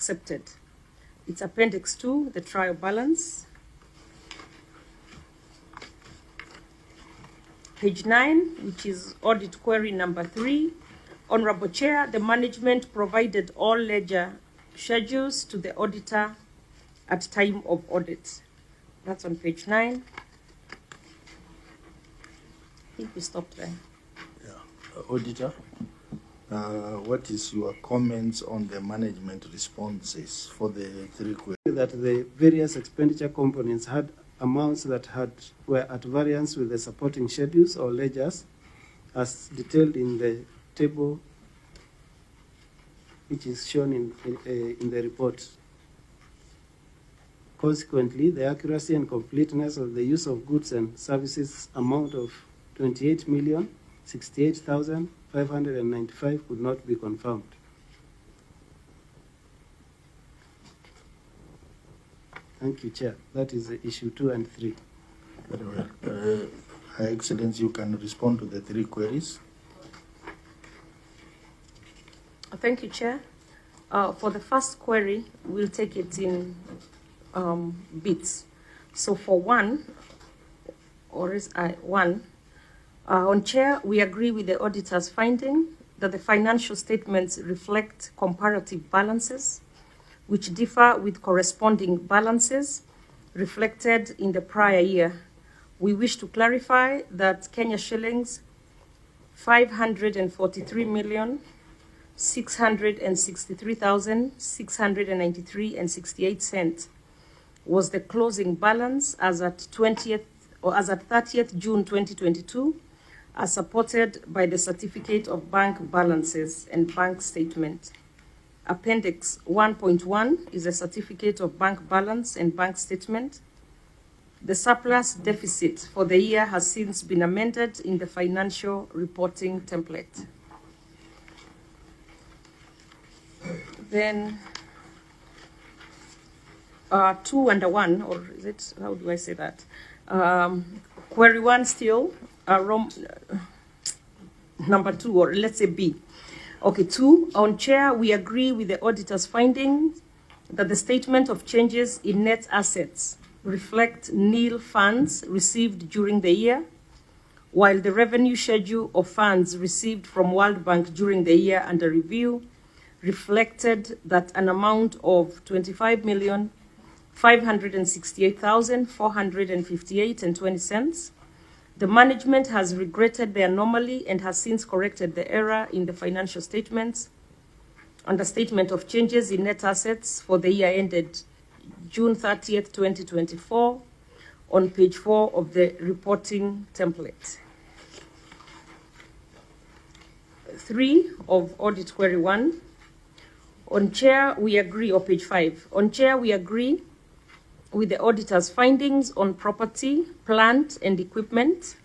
accepted. It's Appendix 2, the trial balance. Page 9, which is audit query number 3. Honorable Chair, the management provided all ledger schedules to the auditor at time of audit. That's on page 9. I think we stopped there. Yeah. Auditor, what is your comments on the management responses for the 3 queries? That the various expenditure components had amounts that were at variance with the supporting schedules or ledgers as detailed in the table which is shown in the report. Consequently, the accuracy and completeness of the use of goods and services amount of 28,068,595 could not be confirmed. Thank you, Chair. That is issue 2 and 3. Very well. Her Excellency, you can respond to the 3 queries. Thank you, Chair. For the first query, we'll take it in bits. So for 1, on Chair, we agree with the auditor's finding that the financial statements reflect comparative balances which differ with corresponding balances reflected in the prior year. We wish to clarify that Kenya shillings 543,663,693.68 was the closing balance as at 30th June 2022, as supported by the Certificate of Bank Balances and Bank Statement. Appendix 1.1 is a Certificate of Bank Balance and Bank Statement. The surplus deficit for the year has since been amended in the financial reporting template. Then 2 under 1, or is it, how do I say that? Query 1 still, number 2, or let's say B. Okay, 2, on Chair, we agree with the auditor's finding that the statement of changes in net assets reflect nil funds received during the year, while the revenue schedule of funds received from World Bank during the year under review reflected that an amount of 25,568,458.20 cents. The management has regretted the anomaly and has since corrected the error in the financial statements under statement of changes in net assets for the year ended June 30th, 2024, on page 4 of the reporting template. 3 of audit query 1. On Chair, we agree, or page 5. On Chair, we agree with the auditor's findings on property, plant and equipment,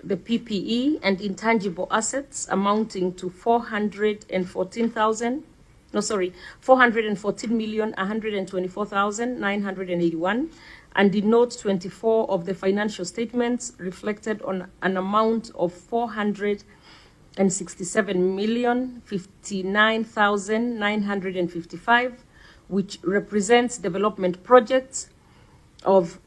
the PPE and intangible assets amounting to 414,124,981, and in note 24 of the financial statements reflected on an amount of 467,059,955, which represents development projects of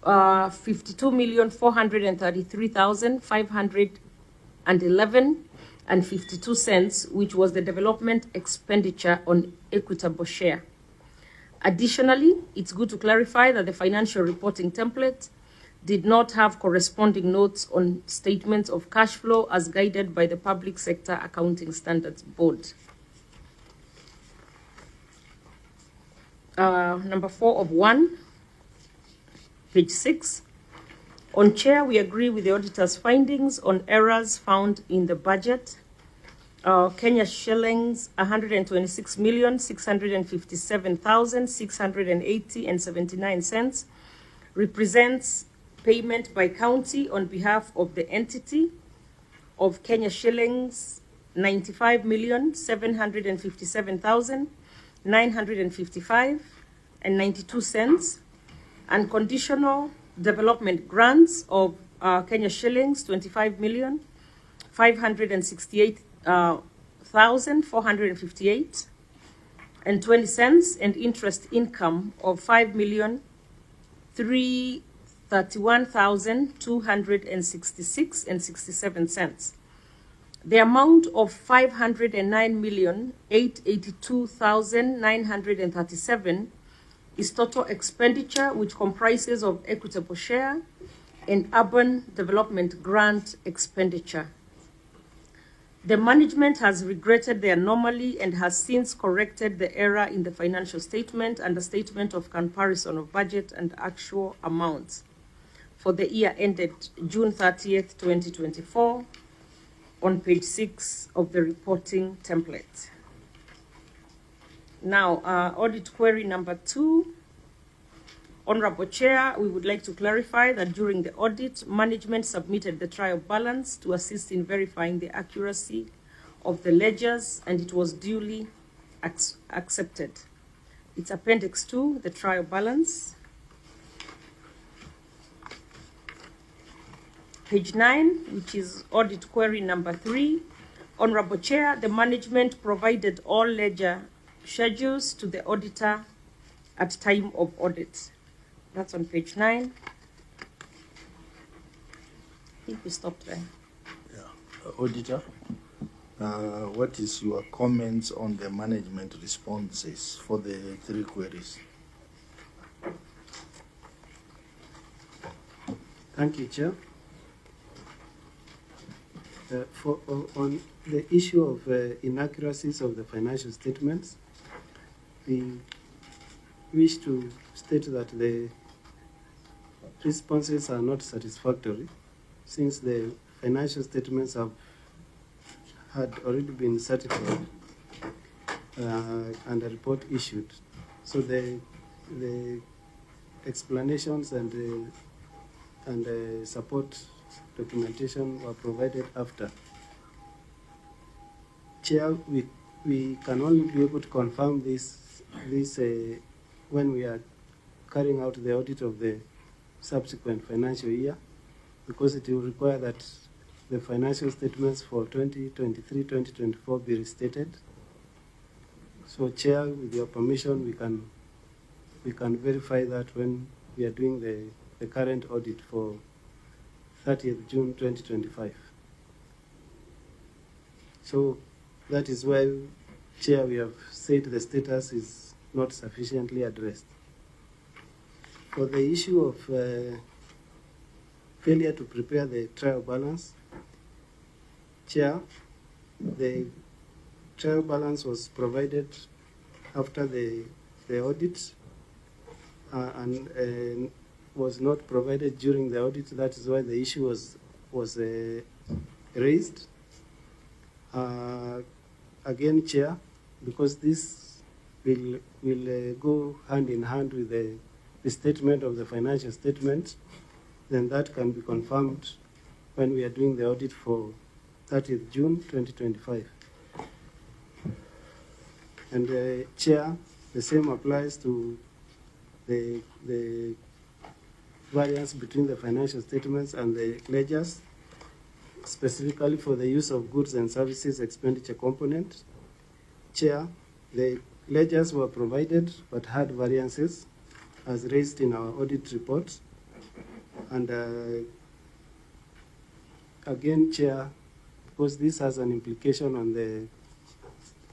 52,433,511.52 cents, which was the development expenditure on equitable share. Additionally, it's good to clarify that the financial reporting template did not have corresponding notes on statements of cash flow as guided by the Public Sector Accounting Standards Board. Number 4 of 1, page 6. On Chair, we agree with the auditor's findings on errors found in the budget. Kenya shillings 126,657,680.79 cents represents payment by county on behalf of the entity of Kenya shillings 95,757,955.92 cents, and conditional development grants of Kenya shillings 25,568,458, and 20 cents, and interest income of 5,331,266 and 67 cents. The amount of 509,882,937 is total expenditure, which comprises of equitable share and urban development grant expenditure. The management has regretted the anomaly and has since corrected the error in the financial statement and the statement of comparison of budget and actual amounts for the year ended June 30th, 2024, on page 6 of the reporting template. Now, audit query number 2. Honorable Chair, we would like to clarify that during the audit, management submitted the trial balance to assist in verifying the accuracy of the ledgers, and it was duly accepted. It's Appendix 2, the trial balance. Page 9, which is audit query number 3. Honorable Chair, the management provided all ledger schedules to the auditor at time of audit. That's on page 9. I think we stopped there. Yeah. Auditor, what is your comments on the management responses for the 3 queries? Thank you, Chair. On the issue of inaccuracies of the financial statements, we wish to state that the responses are not satisfactory, since the financial statements had already been certified and a report issued. So the explanations and support documentation were provided after. Chair, we can only be able to confirm this when we are carrying out the audit of the subsequent financial year, because it will require that the financial statements for 2023-2024 be restated. So, Chair, with your permission, we can verify that when we are doing the current audit for 30th June 2025. So that is why, Chair, we have said the status is not sufficiently addressed. For the issue of failure to prepare the trial balance, Chair, the trial balance was provided after the audit and was not provided during the audit. That is why the issue was raised. Again, Chair, because this will go hand in hand with the statement of the financial statement, then that can be confirmed when we are doing the audit for 30th June 2025. And Chair, the same applies to the variance between the financial statements and the ledgers, specifically for the use of goods and services expenditure component. Chair, the ledgers were provided but had variances as raised in our audit report. And again, Chair, because this has an implication on the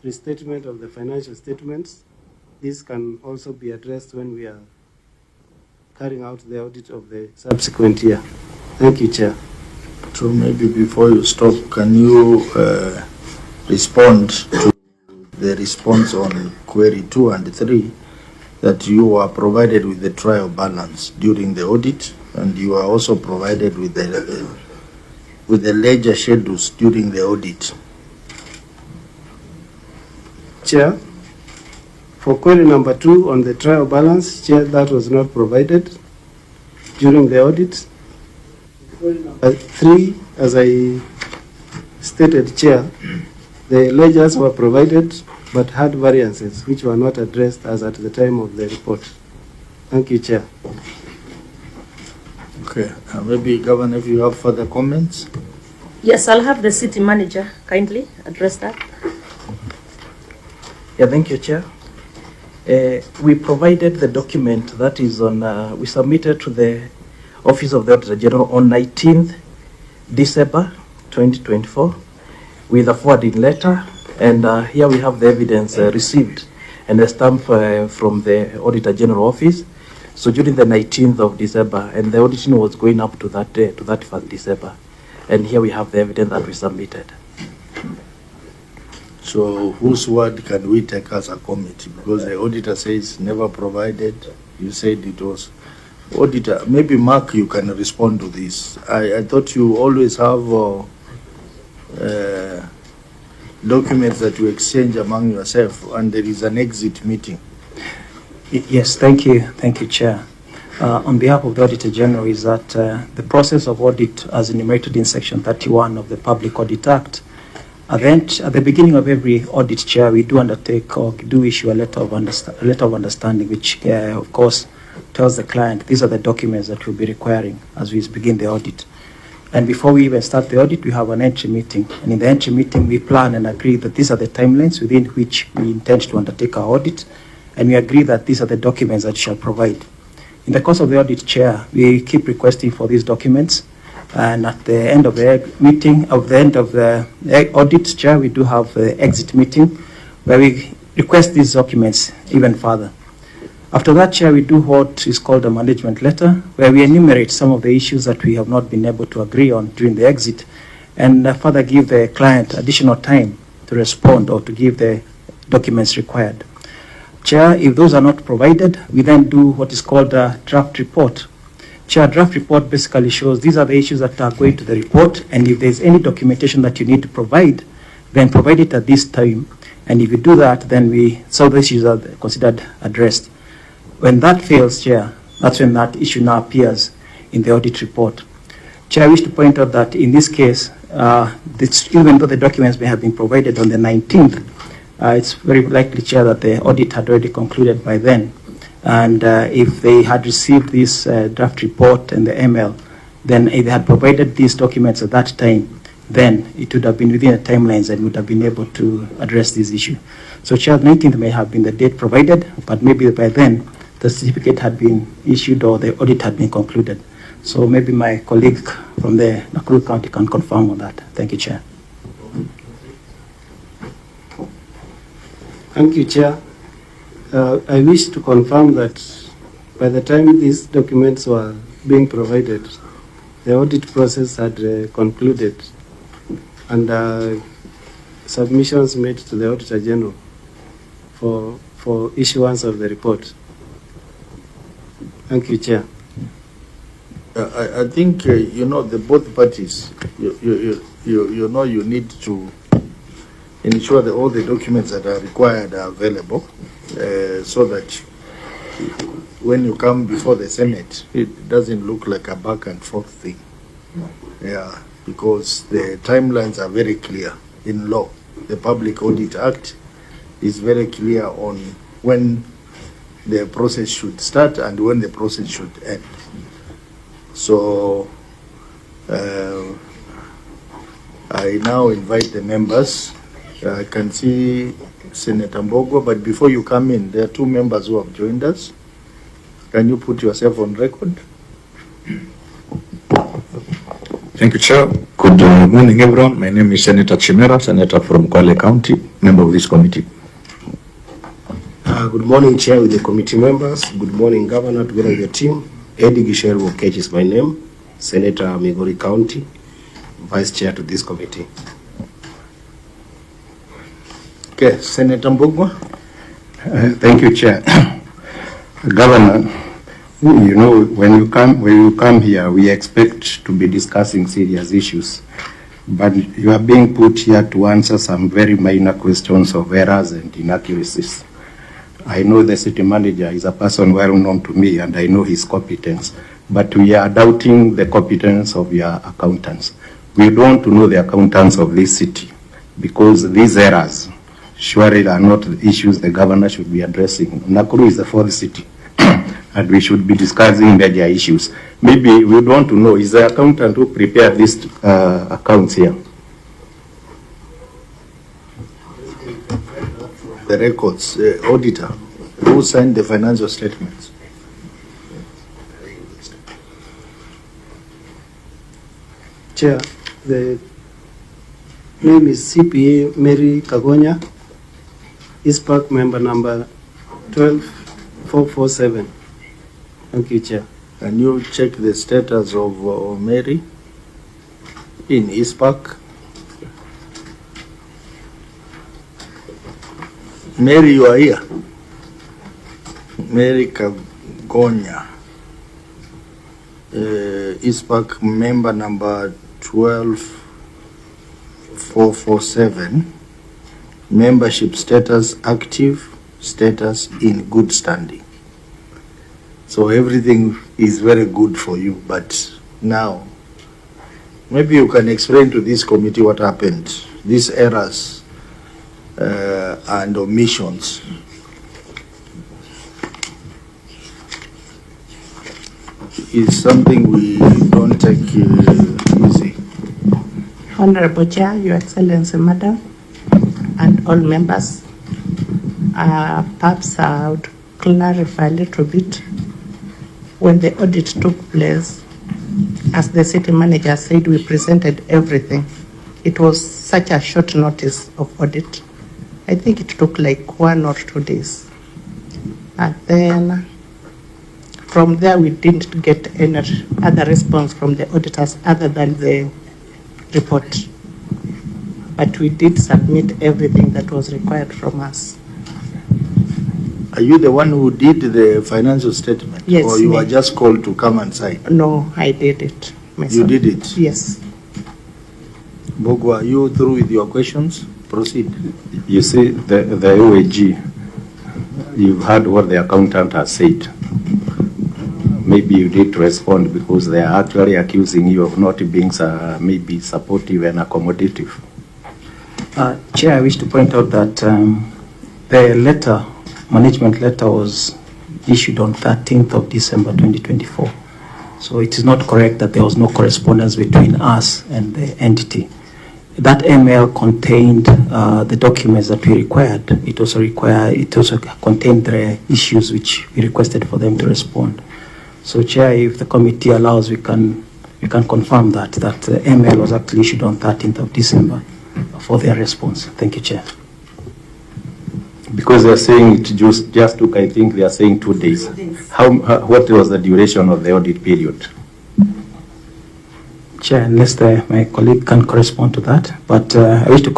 restatement of the financial statements, this can also be addressed when we are carrying out the audit of the subsequent year. Thank you, Chair. So maybe before you stop, can you respond to the response on query 2 and 3, that you were provided with the trial balance during the audit, and you are also provided with the ledger schedules during the audit? Chair, for query number 2 on the trial balance, Chair, that was not provided during the audit. Query number 3, as I stated, Chair, the ledgers were provided but had variances which were not addressed as at the time of the report. Thank you, Chair. Okay, maybe Governor, if you have further comments. Yes, I'll have the city manager kindly address that. Yeah, thank you, Chair. We provided the document that is on, we submitted to the Office of the Auditor General on 19th December 2024 with a forwarding letter, and here we have the evidence received and a stamp from the Auditor General Office. So during the 19th of December, and the auditing was going up to that day, to that 1st December, and here we have the evidence that we submitted. So whose word can we take as a committee? Because the auditor says never provided. You said it was. Auditor, maybe Mark, you can respond to this. I thought you always have documents that you exchange among yourself, and there is an exit meeting. Yes, thank you, Chair. On behalf of the Auditor General, is that the process of audit, as enumerated in Section 31 of the Public Audit Act, at the beginning of every audit, Chair, we do undertake or do issue a letter of understanding, which, of course, tells the client these are the documents that we'll be requiring as we begin the audit. And before we even start the audit, we have an entry meeting. And in the entry meeting, we plan and agree that these are the timelines within which we intend to undertake our audit. And we agree that these are the documents that we shall provide. In the course of the audit, Chair, we keep requesting for these documents. And at the end of the meeting, the audit, Chair, we do have the exit meeting where we request these documents even further. After that, Chair, we do what is called a management letter, where we enumerate some of the issues that we have not been able to agree on during the exit, and further give the client additional time to respond or to give the documents required. Chair, if those are not provided, we then do what is called a draft report. Chair, draft report basically shows these are the issues that are going to the report, and if there's any documentation that you need to provide, then provide it at this time. And if you do that, then so the issues are considered addressed. When that fails, Chair, that's when that issue now appears in the audit report. Chair, I wish to point out that in this case, even though the documents may have been provided on the 19th, it's very likely, Chair, that the audit had already concluded by then. And if they had received this draft report and the ML, then if they had provided these documents at that time, then it would have been within the timelines and would have been able to address this issue. So, Chair, 19th may have been the date provided, but maybe by then, the certificate had been issued or the audit had been concluded. So maybe my colleague from the Nakuru County can confirm on that. Thank you, Chair. Thank you, Chair. I wish to confirm that by the time these documents were being provided, the audit process had concluded, and submissions made to the Auditor General for issuance of the report. Thank you, Chair. I think, the both parties, you need to ensure that all the documents that are required are available so that when you come before the Senate, it doesn't look like a back and forth thing. Yeah, because the timelines are very clear in law. The Public Audit Act is very clear on when the process should start and when the process should end. So I now invite the members. I can see Senator Mbogo, but before you come in, there are two members who have joined us. Can you put yourself on record? Thank you, Chair. Good morning, everyone. My name is Senator Chimera, Senator from Kwale County, member of this committee. Good morning, Chair, with the committee members. Good morning, Governor, together with your team. Eddie Gisheru Okech is my name, Senator Migori County, Vice Chair to this committee. Okay, Senator Mbugwa. Thank you, Chair. Governor, you know, when you come here, we expect to be discussing serious issues, but you are being put here to answer some very minor questions of errors and inaccuracies. I know the city manager is a person well known to me, and I know his competence, but we are doubting the competence of your accountants. We don't want to know the accountants of this city, because these errors surely are not the issues the governor should be addressing. Nakuru is the fourth city, and we should be discussing major issues. Maybe we want to know, is the accountant who prepared these accounts here? The records, auditor. Who signed the financial statements? Chair, the name is CPA Mary Kagonya, ISPAC member number 12447. Thank you, Chair. Can you check the status of Mary in ISPAC? Mary, you are here. Mary Kagonya, ISPAC member number 12447. Membership status active, status in good standing. So everything is very good for you, but now maybe you can explain to this committee what happened, these errors and omissions. Is something we don't take easy. Honorable Chair, Your Excellency, Madam, and all members, perhaps I would clarify a little bit. When the audit took place, as the city manager said, we presented everything. It was such a short notice of audit. I think it took like 1 or 2 days. And then from there, we didn't get any other response from the auditors other than the report. But we did submit everything that was required from us. Are you the one who did the financial statement? Yes. Or you were just called to come and sign? No, I did it myself. You did it? Yes. Bogo, are you through with your questions? Proceed. You see, the OAG, you've heard what the accountant has said. Maybe you need to respond because they are actually accusing you of not being maybe supportive and accommodative. Chair, I wish to point out that the letter, management letter, was issued on 13th of December 2024. So it is not correct that there was no correspondence between us and the entity. That email contained the documents that we required. It also contained the issues which we requested for them to respond. So, Chair, if the committee allows, we can confirm that the email was actually issued on 13th of December for their response. Thank you, Chair. Because they are saying it just took, I think they are saying 2 days. What was the duration of the audit period? Chair, unless my colleague can correspond to that, but I wish to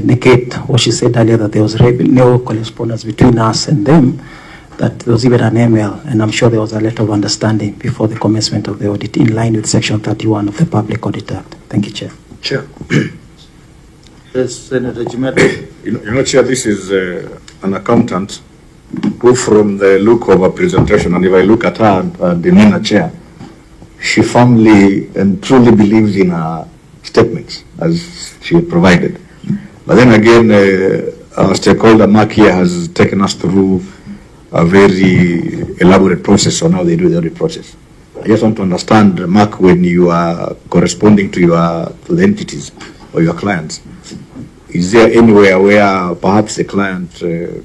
negate what she said earlier, that there was no correspondence between us and them, that there was even an email, and I'm sure there was a letter of understanding before the commencement of the audit in line with Section 31 of the Public Audit Act. Thank you, Chair. Chair. Yes, Senator Chimete. You know, Chair, this is an accountant who, from the look of her presentation, and if I look at her demeanor, Chair, she firmly and truly believes in her statements as she provided. But then again, our stakeholder Mark here has taken us through a very elaborate process on how they do the audit process. I just want to understand, Mark, when you are corresponding to the entities or your clients, is there anywhere where perhaps the client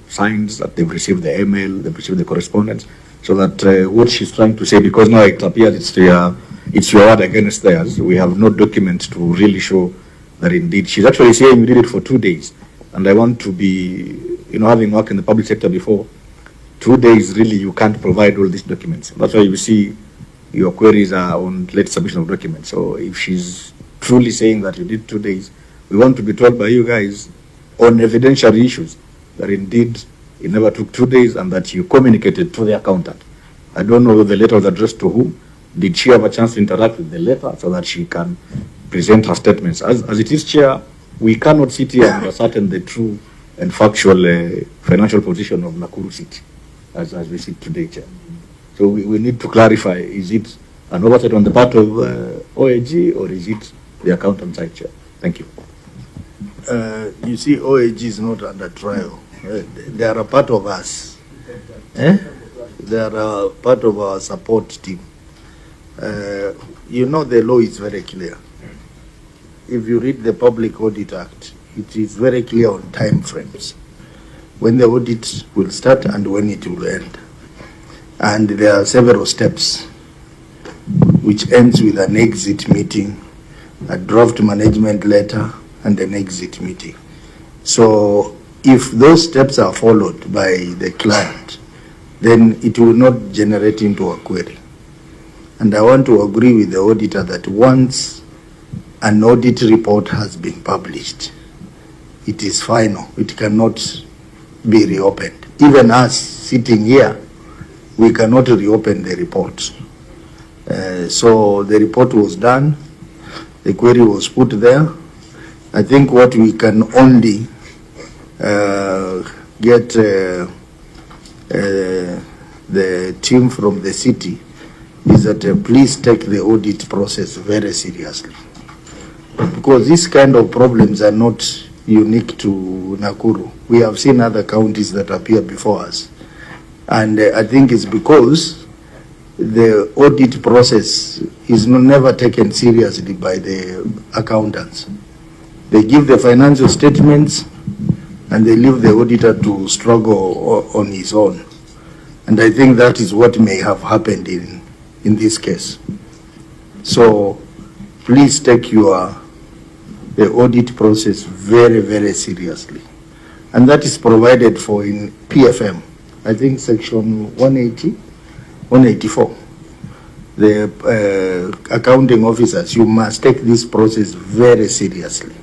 signs that they've received the email, they've received the correspondence, so that what she's trying to say, because now it appears it's your word against theirs, we have no document to really show that indeed she's actually saying we did it for 2 days. And I want to be, having worked in the public sector before, 2 days really you can't provide all these documents. That's why you see your queries are on late submission of documents. So if she's truly saying that you did 2 days, we want to be told by you guys on evidentiary issues that indeed it never took 2 days and that you communicated to the accountant. I don't know the letter was addressed to whom. Did she have a chance to interact with the letter so that she can present her statements? As it is, Chair, we cannot sit here and ascertain the true and factual financial position of Nakuru City as we sit today, Chair. So we need to clarify, is it an oversight on the part of OAG or is it the accountant side, Chair? Thank you. You see, OAG is not under trial. They are a part of us. They are a part of our support team. The law is very clear. If you read the Public Audit Act, it is very clear on time frames. when the audit will start and when it will end. And there are several steps, which ends with an exit meeting, a draft management letter, and an exit meeting. So if those steps are followed by the client, then it will not generate into a query. And I want to agree with the auditor that once an audit report has been published, it is final. It cannot be reopened. Even us sitting here, we cannot reopen the report. So the report was done, the query was put there. I think what we can only get the team from the city is that please take the audit process very seriously. Because these kind of problems are not unique to Nakuru. We have seen other counties that appear before us. And I think it's because the audit process is never taken seriously by the accountants. They give the financial statements and they leave the auditor to struggle on his own. And I think that is what may have happened in this case. So please take the audit process very, very seriously. And that is provided for in PFM. I think section 180, 184. The accounting officers, you must take this process very seriously.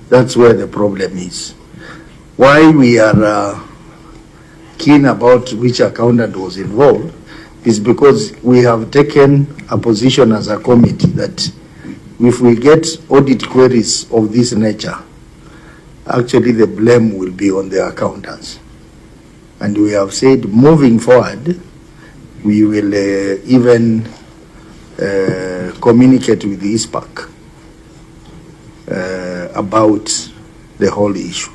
That's where the problem is. Why we are keen about which accountant was involved is because we have taken a position as a committee that if we get audit queries of this nature, actually the blame will be on the accountants. And we have said moving forward, we will even communicate with the ISPAC about the whole issue.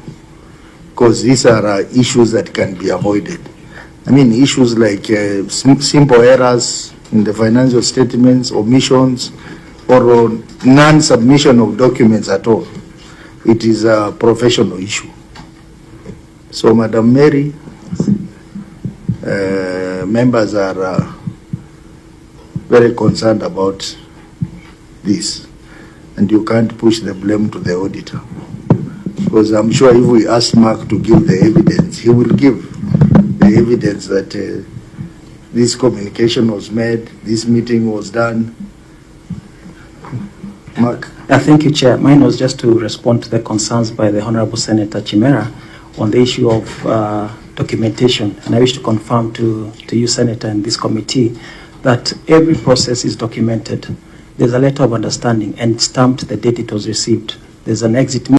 Because these are issues that can be avoided. I mean, issues like simple errors in the financial statements, omissions, or non-submission of documents at all. It is a professional issue. So, Madam Mary, members are very concerned about this, and you can't push the blame to the auditor. Because I'm sure if we ask Mark to give the evidence, he will give the evidence that this communication was made, this meeting was done. Mark? Thank you, Chair. Mine was just to respond to the concerns by the Honorable Senator Chimera on the issue of documentation. And I wish to confirm to you, Senator, and this committee, that every process is documented. There's a letter of understanding and stamped the date it was received. There's an exit